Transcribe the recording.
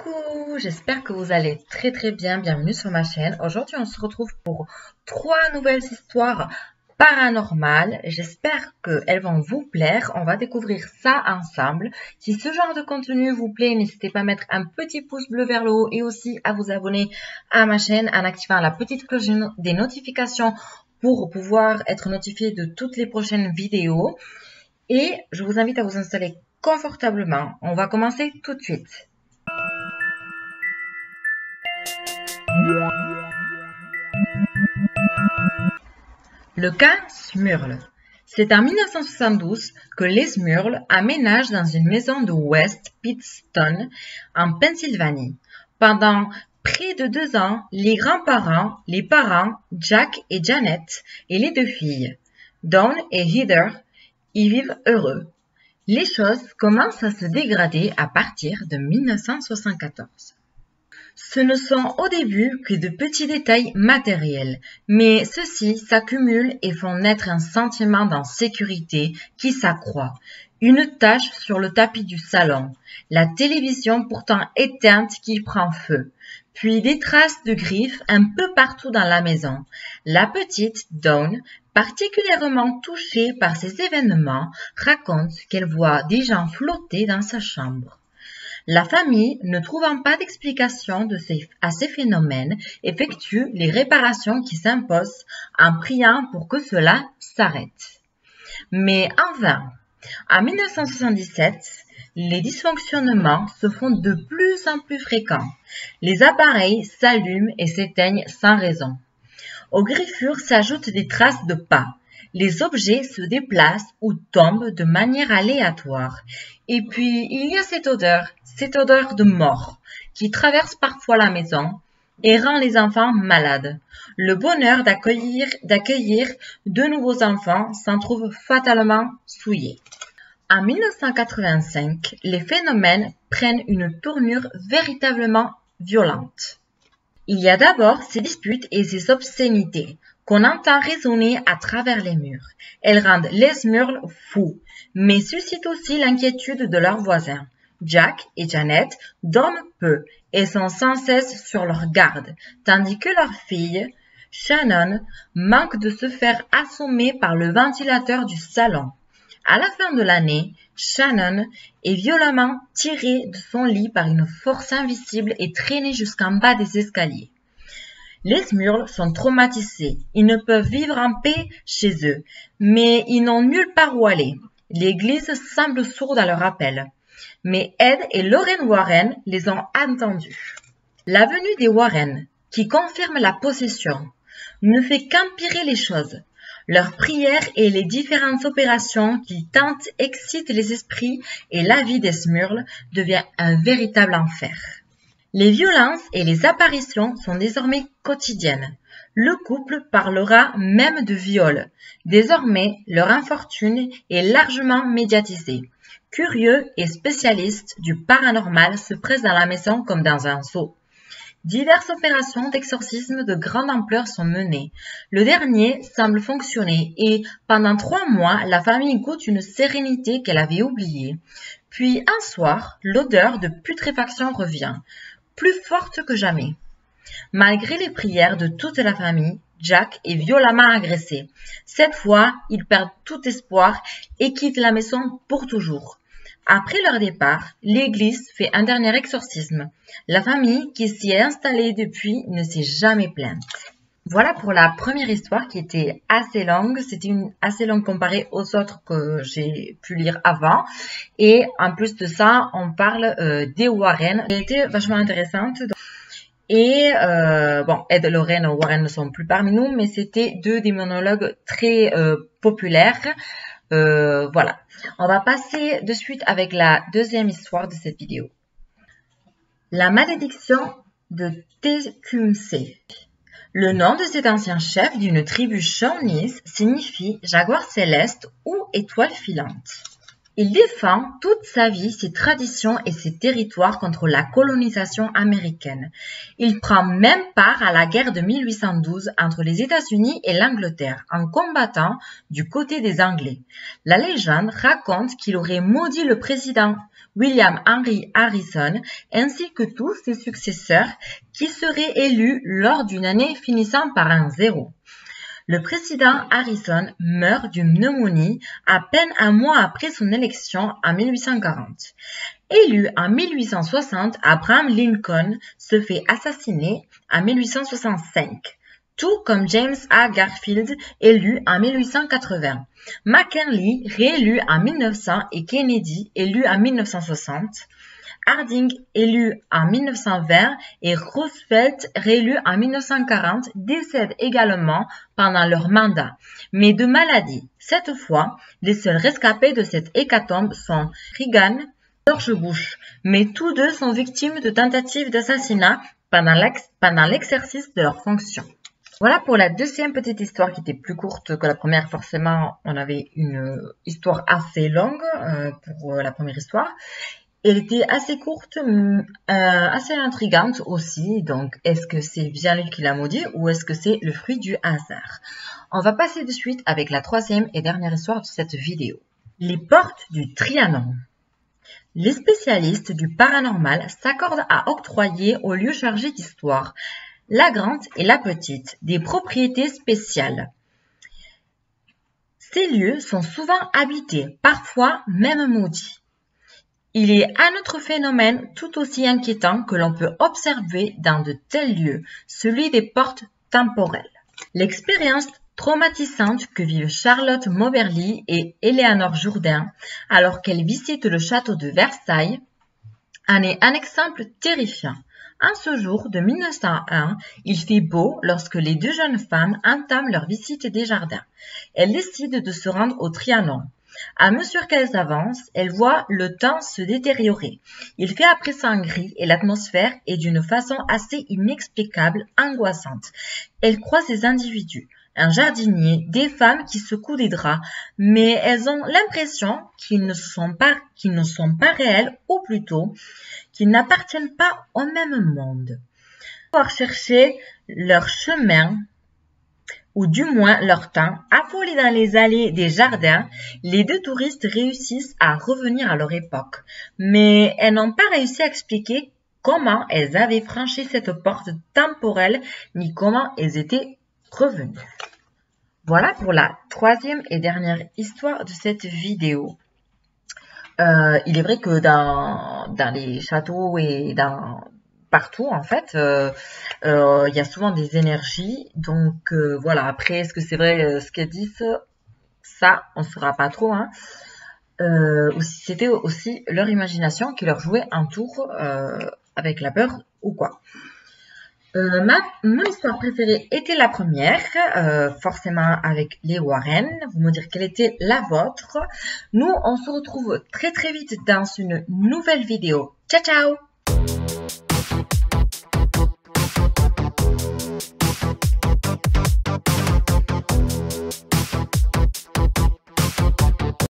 Coucou, j'espère que vous allez très bien. Bienvenue sur ma chaîne. Aujourd'hui, on se retrouve pour 3 nouvelles histoires paranormales. J'espère qu'elles vont vous plaire. On va découvrir ça ensemble. Si ce genre de contenu vous plaît, n'hésitez pas à mettre un petit pouce bleu vers le haut et aussi à vous abonner à ma chaîne en activant la petite cloche des notifications pour pouvoir être notifié de toutes les prochaines vidéos. Et je vous invite à vous installer confortablement. On va commencer tout de suite. Le cas Smurl. C'est en 1972 que les Smurl aménagent dans une maison de West Pittston, en Pennsylvanie. Pendant près de 2 ans, les grands-parents, les parents, Jack et Janet, et les 2 filles, Dawn et Heather, y vivent heureux. Les choses commencent à se dégrader à partir de 1974. Ce ne sont au début que de petits détails matériels, mais ceux-ci s'accumulent et font naître un sentiment d'insécurité qui s'accroît. Une tache sur le tapis du salon, la télévision pourtant éteinte qui prend feu, puis des traces de griffes un peu partout dans la maison. La petite Dawn, particulièrement touchée par ces événements, raconte qu'elle voit des gens flotter dans sa chambre. La famille, ne trouvant pas d'explication à ces phénomènes, effectue les réparations qui s'imposent en priant pour que cela s'arrête. Mais en vain. En 1977, les dysfonctionnements se font de plus en plus fréquents. Les appareils s'allument et s'éteignent sans raison. Aux griffures s'ajoutent des traces de pas. Les objets se déplacent ou tombent de manière aléatoire. Et puis, il y a cette odeur de mort qui traverse parfois la maison et rend les enfants malades. Le bonheur d'accueillir de nouveaux enfants s'en trouve fatalement souillé. En 1985, les phénomènes prennent une tournure véritablement violente. Il y a d'abord ces disputes et ces obscénités qu'on entend résonner à travers les murs. Elles rendent les Smurl fous, mais suscitent aussi l'inquiétude de leurs voisins. Jack et Janet dorment peu et sont sans cesse sur leur garde, tandis que leur fille, Shannon, manque de se faire assommer par le ventilateur du salon. À la fin de l'année, Shannon est violemment tirée de son lit par une force invisible et traînée jusqu'en bas des escaliers. Les Smurl sont traumatisés. Ils ne peuvent vivre en paix chez eux, mais ils n'ont nulle part où aller. L'église semble sourde à leur appel. Mais Ed et Lorraine Warren les ont entendus. La venue des Warren, qui confirme la possession, ne fait qu'empirer les choses. Leurs prières et les différentes opérations qu'ils tentent excitent les esprits et la vie des Smurl devient un véritable enfer. Les violences et les apparitions sont désormais quotidiennes. Le couple parlera même de viol. Désormais, leur infortune est largement médiatisée. Curieux et spécialistes du paranormal se pressent dans la maison comme dans un zoo. Diverses opérations d'exorcisme de grande ampleur sont menées. Le dernier semble fonctionner et, pendant 3 mois, la famille goûte une sérénité qu'elle avait oubliée. Puis, un soir, l'odeur de putréfaction revient, plus forte que jamais. Malgré les prières de toute la famille, Jack est violemment agressé. Cette fois, il perd tout espoir et quitte la maison pour toujours. Après leur départ, l'église fait un dernier exorcisme. La famille qui s'y est installée depuis ne s'est jamais plainte. Voilà pour la première histoire qui était assez longue. C'était assez longue comparée aux autres que j'ai pu lire avant. Et en plus de ça, on parle des Warren. Elle était vachement intéressante. Et bon, Ed et Lorraine Warren ne sont plus parmi nous, mais c'était 2 démonologues très populaires. Voilà. On va passer de suite avec la deuxième histoire de cette vidéo. La malédiction de Tecumseh. Le nom de cet ancien chef d'une tribu Shawnese signifie jaguar céleste ou étoile filante. Il défend toute sa vie ses traditions et ses territoires contre la colonisation américaine. Il prend même part à la guerre de 1812 entre les États-Unis et l'Angleterre en combattant du côté des Anglais. La légende raconte qu'il aurait maudit le président William Henry Harrison ainsi que tous ses successeurs qui seraient élus lors d'une année finissant par un 0. Le président Harrison meurt d'une pneumonie à peine un mois après son élection en 1840. Élu en 1860, Abraham Lincoln se fait assassiner en 1865, tout comme James A. Garfield, élu en 1880. McKinley, réélu en 1900 et Kennedy, élu en 1960. Harding, élu en 1920 et Roosevelt, réélu en 1940, décèdent également pendant leur mandat, mais de maladie. Cette fois, les seuls rescapés de cette hécatombe sont Reagan et George Bush, mais tous deux sont victimes de tentatives d'assassinat pendant l'exercice de leurs fonctions. Voilà pour la deuxième petite histoire qui était plus courte que la première. Forcément, on avait une histoire assez longue pour la première histoire. Elle était assez courte, assez intrigante aussi. Donc, est-ce que c'est bien lui qui l'a maudit ou est-ce que c'est le fruit du hasard? On va passer de suite avec la troisième et dernière histoire de cette vidéo. Les portes du Trianon. Les spécialistes du paranormal s'accordent à octroyer aux lieux chargés d'histoire, la grande et la petite, des propriétés spéciales. Ces lieux sont souvent habités, parfois même maudits. Il est un autre phénomène tout aussi inquiétant que l'on peut observer dans de tels lieux, celui des portes temporelles. L'expérience traumatisante que vivent Charlotte Moberly et Eleanor Jourdain alors qu'elles visitent le château de Versailles en est un exemple terrifiant. En ce jour de 1901, il fait beau lorsque les deux jeunes femmes entament leur visite des jardins. Elles décident de se rendre au Trianon. À mesure qu'elles avancent, elles voient le temps se détériorer. Il fait à présent gris et l'atmosphère est d'une façon assez inexplicable, angoissante. Elles croisent des individus, un jardinier, des femmes qui secouent des draps, mais elles ont l'impression qu'ils ne sont pas réels, ou plutôt qu'ils n'appartiennent pas au même monde. Pour chercher leur chemin, ou du moins leur temps, affolés dans les allées des jardins, les deux touristes réussissent à revenir à leur époque. Mais elles n'ont pas réussi à expliquer comment elles avaient franchi cette porte temporelle, ni comment elles étaient revenues. Voilà pour la troisième et dernière histoire de cette vidéo. Il est vrai que dans les châteaux et partout en fait, il y a souvent des énergies. Donc voilà, après est-ce que c'est vrai ce qu'elles disent, ça on ne saura pas trop, hein. Ou si c'était aussi leur imagination qui leur jouait un tour avec la peur ou quoi. Mon histoire préférée était la première, forcément avec les Warren. Vous me direz quelle était la vôtre. Nous, on se retrouve très très vite dans une nouvelle vidéo. Ciao ciao!